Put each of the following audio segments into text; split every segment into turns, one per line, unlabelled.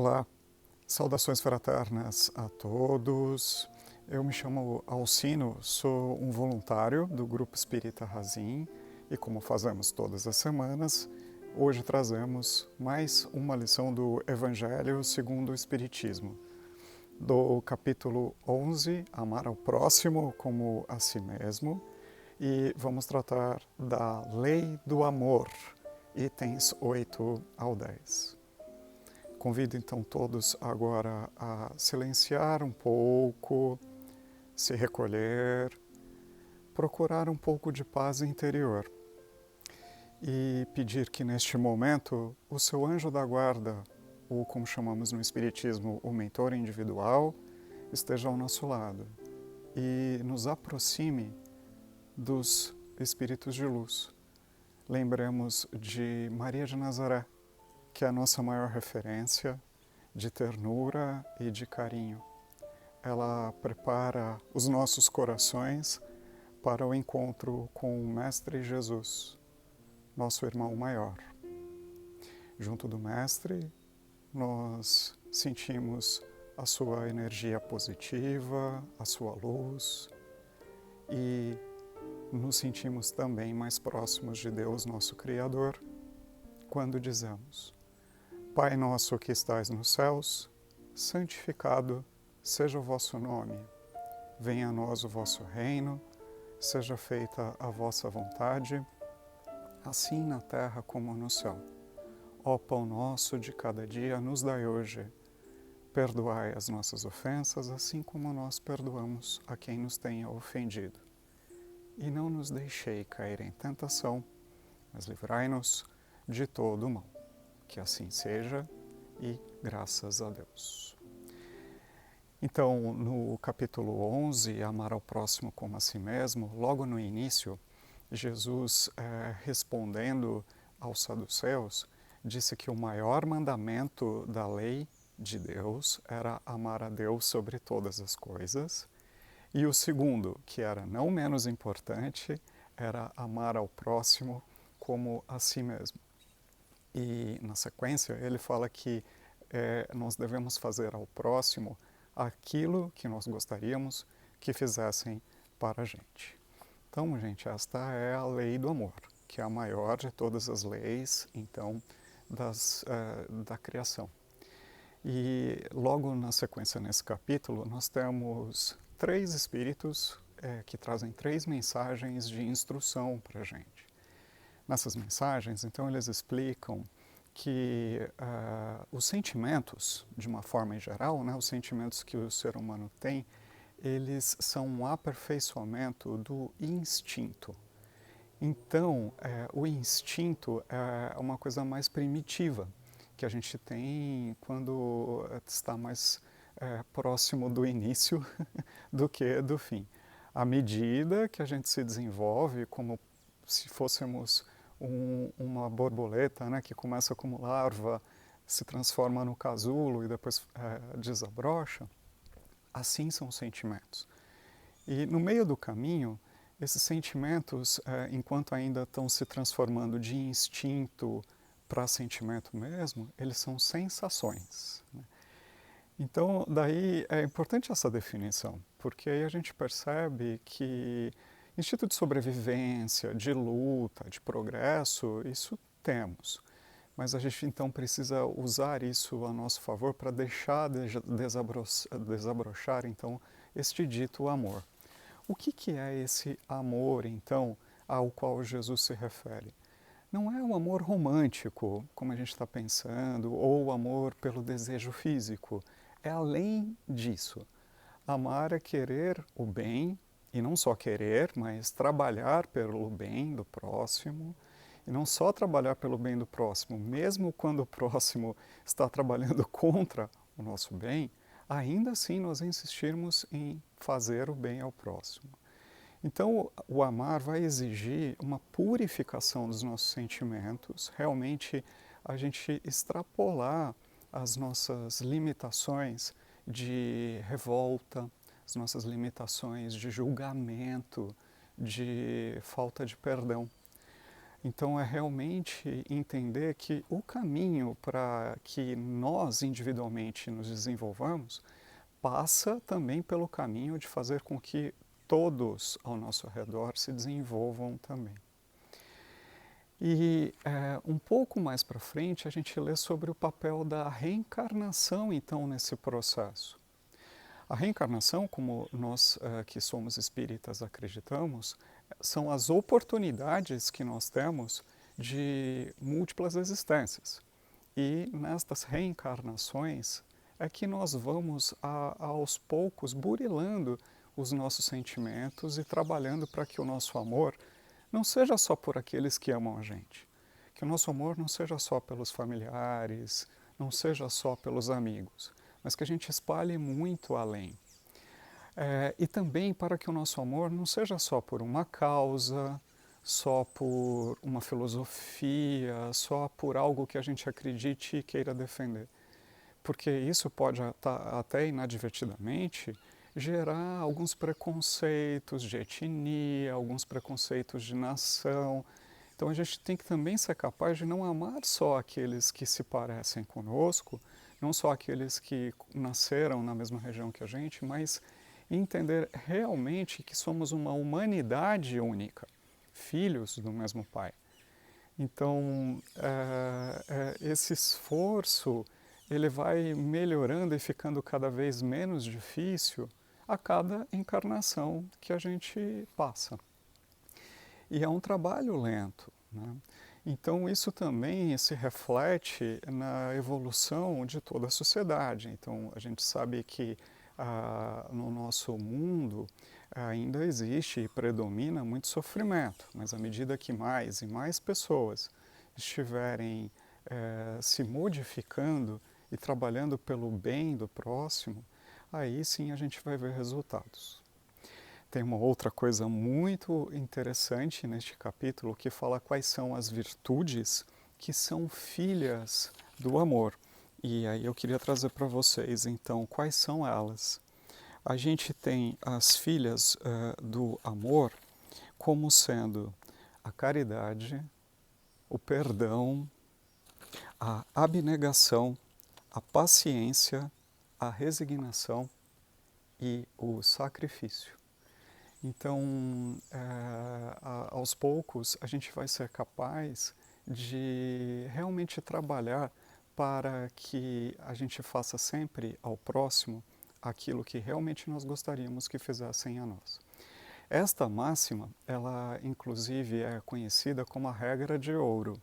Olá, saudações fraternas a todos. Eu me chamo Alcino, sou um voluntário do Grupo Espírita Razim e, como fazemos todas as semanas, hoje trazemos mais uma lição do Evangelho segundo o Espiritismo, do capítulo 11, Amar ao Próximo como a Si Mesmo, e vamos tratar da Lei do Amor, itens 8 ao 10. Convido então todos agora a silenciar um pouco, se recolher, procurar um pouco de paz interior e pedir que neste momento o seu anjo da guarda, ou como chamamos no Espiritismo, o mentor individual, esteja ao nosso lado e nos aproxime dos espíritos de luz. Lembremos de Maria de Nazaré, que é a nossa maior referência de ternura e de carinho. Ela prepara os nossos corações para o encontro com o Mestre Jesus, nosso irmão maior. Junto do Mestre, nós sentimos a sua energia positiva, a sua luz, e nos sentimos também mais próximos de Deus, nosso Criador, quando dizemos: Pai nosso que estais nos céus, santificado seja o vosso nome. Venha a nós o vosso reino, seja feita a vossa vontade, assim na terra como no céu. Ó pão nosso de cada dia nos dai hoje. Perdoai as nossas ofensas, assim como nós perdoamos a quem nos tenha ofendido. E não nos deixei cair em tentação, mas livrai-nos de todo o mal. Que assim seja, e graças a Deus. Então, no capítulo 11, Amar ao Próximo como a Si Mesmo, logo no início, Jesus, respondendo aos saduceus, disse que o maior mandamento da lei de Deus era amar a Deus sobre todas as coisas, e o segundo, que era não menos importante, era amar ao próximo como a si mesmo. E, na sequência, ele fala que nós devemos fazer ao próximo aquilo que nós gostaríamos que fizessem para a gente. Então, gente, esta é a lei do amor, que é a maior de todas as leis, então, da criação. E logo na sequência, nesse capítulo, nós temos 3 espíritos que trazem 3 mensagens de instrução para a gente. Nessas mensagens, então, eles explicam que os sentimentos, de uma forma em geral, né, os sentimentos que o ser humano tem, eles são um aperfeiçoamento do instinto. Então, o instinto é uma coisa mais primitiva, que a gente tem quando está mais próximo do início do que do fim. À medida que a gente se desenvolve, como se fôssemos uma borboleta, né, que começa como larva, se transforma no casulo e depois desabrocha, assim são os sentimentos. E no meio do caminho, esses sentimentos, enquanto ainda estão se transformando de instinto para sentimento mesmo, eles são sensações, né? Então, daí é importante essa definição, porque aí a gente percebe que instinto de sobrevivência, de luta, de progresso, isso temos. Mas a gente então precisa usar isso a nosso favor para deixar desabrochar então este dito amor. O que é esse amor então ao qual Jesus se refere? Não é o amor romântico, como a gente está pensando, ou o amor pelo desejo físico. É além disso. Amar é querer o bem, e não só querer, mas trabalhar pelo bem do próximo. E não só trabalhar pelo bem do próximo, mesmo quando o próximo está trabalhando contra o nosso bem, ainda assim nós insistirmos em fazer o bem ao próximo. Então, o amar vai exigir uma purificação dos nossos sentimentos, realmente a gente extrapolar as nossas limitações de revolta, as nossas limitações de julgamento, de falta de perdão. Então é realmente entender que o caminho para que nós individualmente nos desenvolvamos passa também pelo caminho de fazer com que todos ao nosso redor se desenvolvam também. E um pouco mais para frente a gente lê sobre o papel da reencarnação então nesse processo. A reencarnação, como nós que somos espíritas acreditamos, são as oportunidades que nós temos de múltiplas existências. E nestas reencarnações é que nós vamos aos poucos burilando os nossos sentimentos e trabalhando para que o nosso amor não seja só por aqueles que amam a gente, que o nosso amor não seja só pelos familiares, não seja só pelos amigos, mas que a gente espalhe muito além. E também para que o nosso amor não seja só por uma causa, só por uma filosofia, só por algo que a gente acredite e queira defender. Porque isso pode até inadvertidamente gerar alguns preconceitos de etnia, alguns preconceitos de nação. Então a gente tem que também ser capaz de não amar só aqueles que se parecem conosco, não só aqueles que nasceram na mesma região que a gente, mas entender realmente que somos uma humanidade única, filhos do mesmo Pai. Então esse esforço ele vai melhorando e ficando cada vez menos difícil a cada encarnação que a gente passa. E é um trabalho lento, né? Então isso também se reflete na evolução de toda a sociedade. Então a gente sabe que no nosso mundo ainda existe e predomina muito sofrimento, mas à medida que mais e mais pessoas estiverem se modificando e trabalhando pelo bem do próximo, aí sim a gente vai ver resultados. Tem uma outra coisa muito interessante neste capítulo que fala quais são as virtudes que são filhas do amor. E aí eu queria trazer para vocês, então, quais são elas. A gente tem as filhas do amor como sendo a caridade, o perdão, a abnegação, a paciência, a resignação e o sacrifício. Então, aos poucos, a gente vai ser capaz de realmente trabalhar para que a gente faça sempre ao próximo aquilo que realmente nós gostaríamos que fizessem a nós. Esta máxima, ela inclusive é conhecida como a regra de ouro.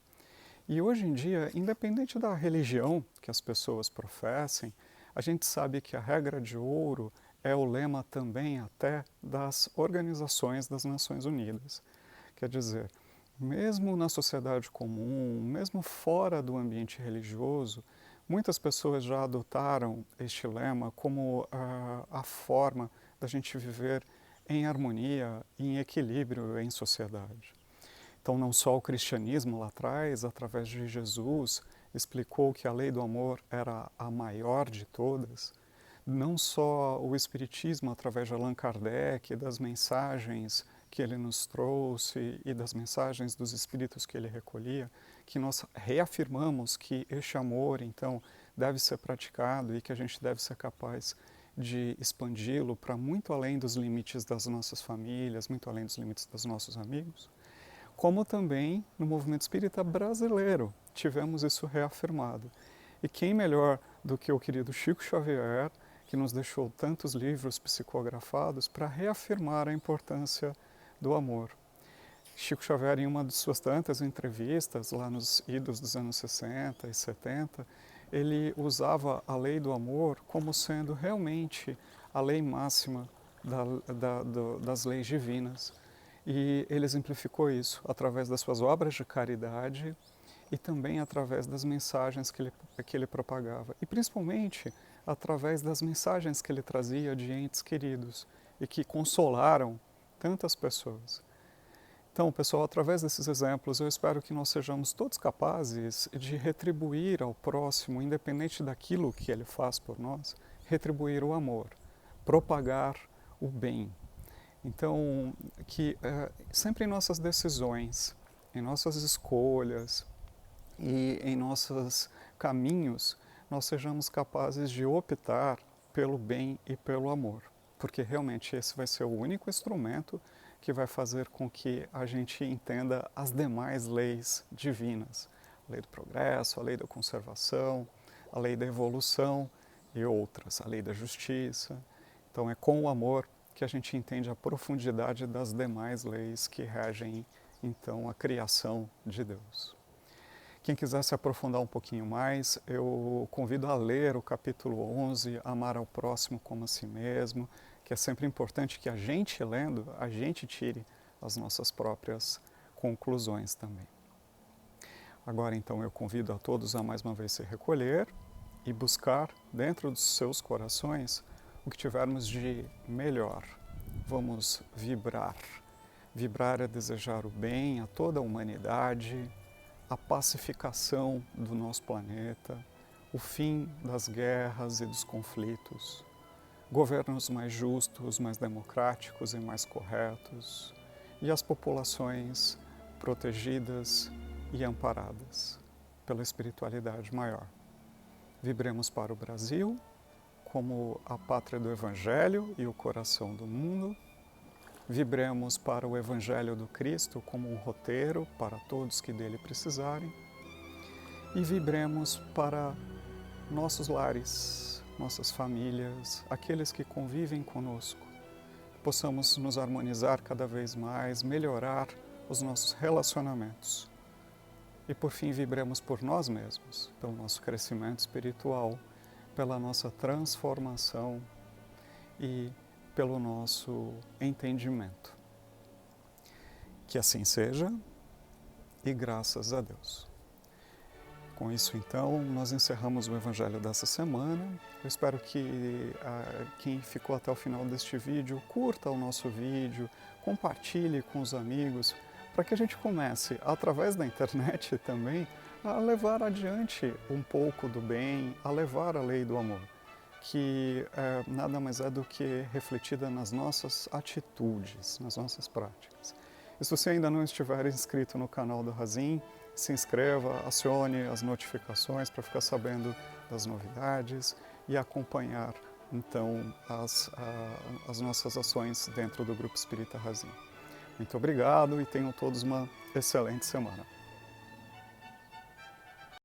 E hoje em dia, independente da religião que as pessoas professem, a gente sabe que a regra de ouro é o lema também até das organizações das Nações Unidas. Quer dizer, mesmo na sociedade comum, mesmo fora do ambiente religioso, muitas pessoas já adotaram este lema como a forma da gente viver em harmonia, em equilíbrio em sociedade. Então, não só o cristianismo lá atrás, através de Jesus, explicou que a lei do amor era a maior de todas, não só o Espiritismo, através de Allan Kardec e das mensagens que ele nos trouxe e das mensagens dos espíritos que ele recolhia, que nós reafirmamos que este amor, então, deve ser praticado e que a gente deve ser capaz de expandi-lo para muito além dos limites das nossas famílias, muito além dos limites dos nossos amigos. Como também no movimento espírita brasileiro tivemos isso reafirmado. E quem melhor do que o querido Chico Xavier, que nos deixou tantos livros psicografados para reafirmar a importância do amor. Chico Xavier, em uma de suas tantas entrevistas, lá nos idos dos anos 60 e 70, ele usava a lei do amor como sendo realmente a lei máxima das leis divinas. E ele exemplificou isso através das suas obras de caridade e também através das mensagens que ele propagava. E principalmente através das mensagens que ele trazia de entes queridos e que consolaram tantas pessoas. Então, pessoal, através desses exemplos, eu espero que nós sejamos todos capazes de retribuir ao próximo, independente daquilo que ele faz por nós, retribuir o amor, propagar o bem. Então, que sempre em nossas decisões, em nossas escolhas e em nossos caminhos, nós sejamos capazes de optar pelo bem e pelo amor, porque realmente esse vai ser o único instrumento que vai fazer com que a gente entenda as demais leis divinas, a lei do progresso, a lei da conservação, a lei da evolução e outras, a lei da justiça. Então é com o amor que a gente entende a profundidade das demais leis que regem então a criação de Deus. Quem quiser se aprofundar um pouquinho mais, eu convido a ler o capítulo 11, Amar ao Próximo como a Si Mesmo, que é sempre importante que a gente lendo, a gente tire as nossas próprias conclusões também. Agora então eu convido a todos a mais uma vez se recolher e buscar dentro dos seus corações o que tivermos de melhor. Vamos vibrar. Vibrar é desejar o bem a toda a humanidade, a pacificação do nosso planeta, o fim das guerras e dos conflitos, governos mais justos, mais democráticos e mais corretos, e as populações protegidas e amparadas pela espiritualidade maior. Vibremos para o Brasil como a pátria do Evangelho e o coração do mundo. Vibremos para o Evangelho do Cristo como um roteiro para todos que dele precisarem. E vibremos para nossos lares, nossas famílias, aqueles que convivem conosco. Possamos nos harmonizar cada vez mais, melhorar os nossos relacionamentos. E por fim vibremos por nós mesmos, pelo nosso crescimento espiritual, pela nossa transformação e pelo nosso entendimento. Que assim seja e graças a Deus. Com isso, então, nós encerramos o Evangelho dessa semana. Eu espero que quem ficou até o final deste vídeo curta o nosso vídeo, compartilhe com os amigos, para que a gente comece, através da internet também, a levar adiante um pouco do bem, a levar a lei do amor, que nada mais é do que refletida nas nossas atitudes, nas nossas práticas. E se você ainda não estiver inscrito no canal do Razin, se inscreva, acione as notificações para ficar sabendo das novidades e acompanhar, então, as nossas ações dentro do Grupo Espírita Razin. Muito obrigado e tenham todos uma excelente semana.